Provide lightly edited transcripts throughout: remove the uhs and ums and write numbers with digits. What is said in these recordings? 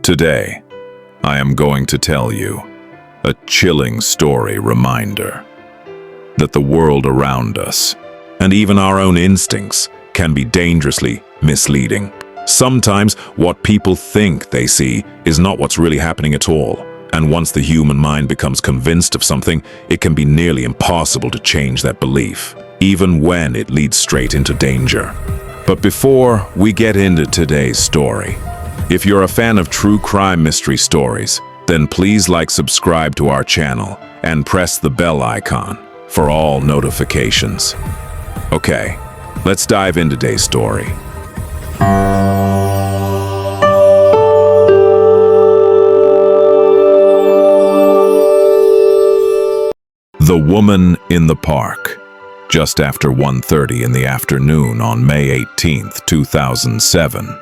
Today, I am going to tell you a chilling story reminder that the world around us, and even our own instincts, can be dangerously misleading. Sometimes what people think they see is not what's really happening at all. And once the human mind becomes convinced of something, it can be nearly impossible to change that belief, even when it leads straight into danger. But before we get into today's story, if you're a fan of true crime mystery stories, then please subscribe to our channel and press the bell icon for all notifications. Okay, let's dive into today's story. The Woman in the Park. Just after 1:30 in the afternoon on May 18, 2007,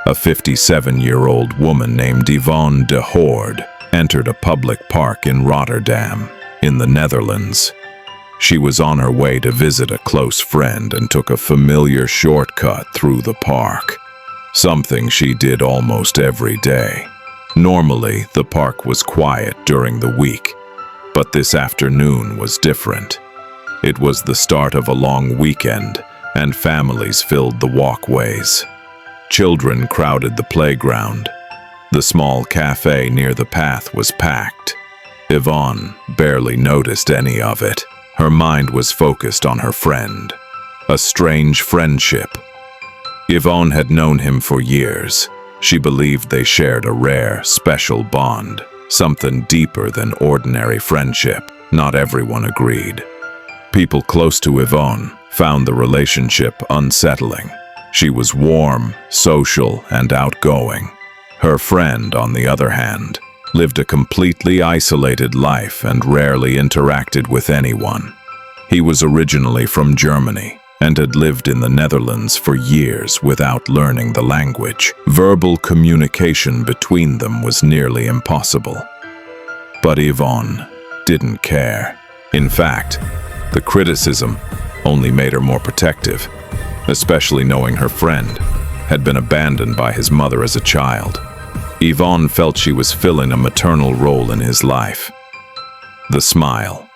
a 57-year-old woman named Ivonne Dehord entered a public park in Rotterdam, in the Netherlands. She was on her way to visit a close friend and took a familiar shortcut through the park, something she did almost every day. Normally, the park was quiet during the week, but this afternoon was different. It was the start of a long weekend, and families filled the walkways. Children crowded the playground. The small café near the path was packed. Ivonne barely noticed any of it. Her mind was focused on her friend. A strange friendship. Ivonne had known him for years. She believed they shared a rare, special bond, something deeper than ordinary friendship. Not everyone agreed. People close to Ivonne found the relationship unsettling. She was warm, social, and outgoing. Her friend, on the other hand, lived a completely isolated life and rarely interacted with anyone. He was originally from Germany and had lived in the Netherlands for years without learning the language. Verbal communication between them was nearly impossible. But Ivonne didn't care. In fact, the criticism only made her more protective, especially knowing her friend had been abandoned by his mother as a child. Ivonne felt she was filling a maternal role in his life. The smile.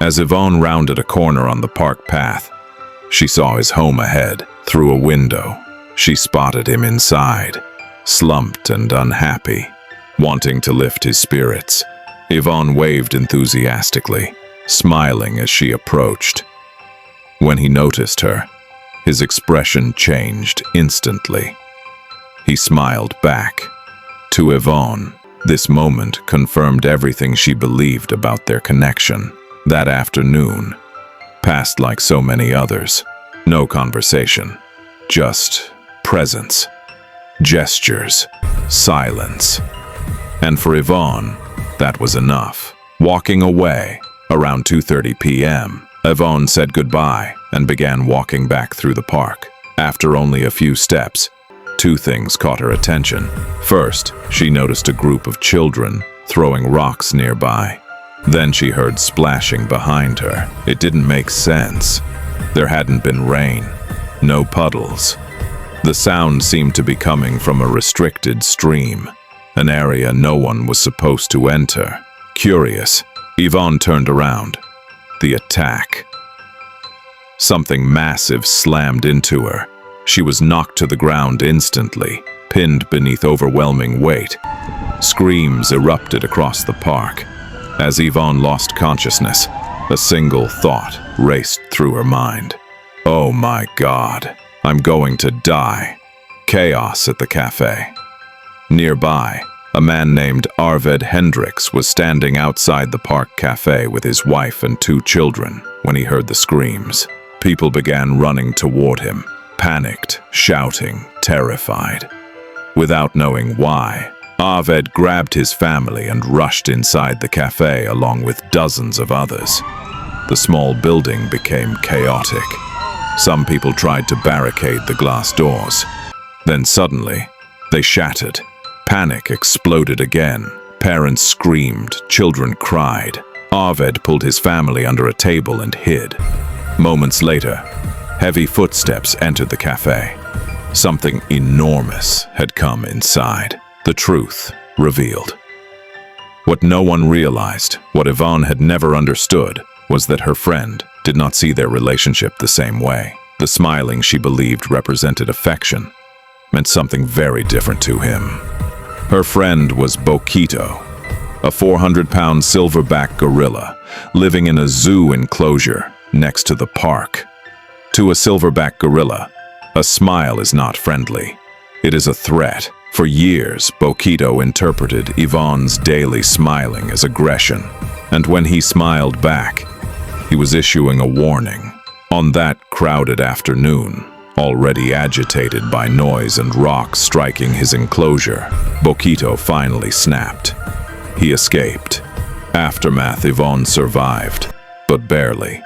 As Ivonne rounded a corner on the park path, she saw his home ahead. Through a window, she spotted him inside, slumped and unhappy, wanting to lift his spirits. Ivonne waved enthusiastically, smiling as she approached. When he noticed her, his expression changed instantly. He smiled back. To Ivonne, this moment confirmed everything she believed about their connection. That afternoon passed like so many others. No conversation, just presence, gestures, silence. And for Ivonne, that was enough. Walking away, around 2:30 p.m., Ivonne said goodbye and began walking back through the park. After only a few steps, two things caught her attention. First, she noticed a group of children throwing rocks nearby. Then she heard splashing behind her. It didn't make sense. There hadn't been rain, no puddles. The sound seemed to be coming from a restricted stream, an area no one was supposed to enter. Curious, Ivonne turned around. The attack. Something massive slammed into her. She was knocked to the ground instantly, pinned beneath overwhelming weight. Screams erupted across the park. As Ivonne lost consciousness, a single thought raced through her mind. Oh my God, I'm going to die. Chaos at the cafe. Nearby, a man named Arvid Hendricks was standing outside the park cafe with his wife and two children when he heard the screams. People began running toward him, panicked, shouting, terrified. Without knowing why, Arvid grabbed his family and rushed inside the cafe along with dozens of others. The small building became chaotic. Some people tried to barricade the glass doors. Then suddenly, they shattered. Panic exploded again. Parents screamed, children cried. Arvid pulled his family under a table and hid. Moments later, heavy footsteps entered the cafe. Something enormous had come inside. The truth revealed. What no one realized, what Ivonne had never understood, was that her friend did not see their relationship the same way. The smiling she believed represented affection meant something very different to him. Her friend was Boquito, a 400-pound silverback gorilla living in a zoo enclosure next to the park. To a silverback gorilla, a smile is not friendly. It is a threat. For years, Boquito interpreted Yvonne's daily smiling as aggression, and when he smiled back, he was issuing a warning. On that crowded afternoon, already agitated by noise and rocks striking his enclosure, Boquito finally snapped. He escaped. Aftermath: Yvonne survived, but barely.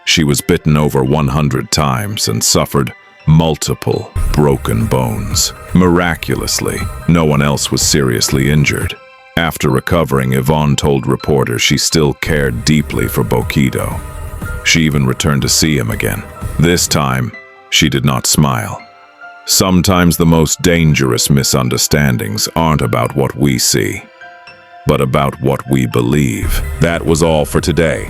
She was bitten over 100 times and suffered multiple broken bones. Miraculously, no one else was seriously injured. After recovering, Yvonne told reporters she still cared deeply for Boquito. She even returned to see him again. This time, she did not smile. Sometimes the most dangerous misunderstandings aren't about what we see, but about what we believe. That was all for today.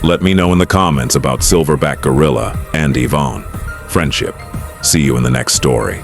Let me know in the comments about Silverback Gorilla and Yvonne. Friendship. See you in the next story.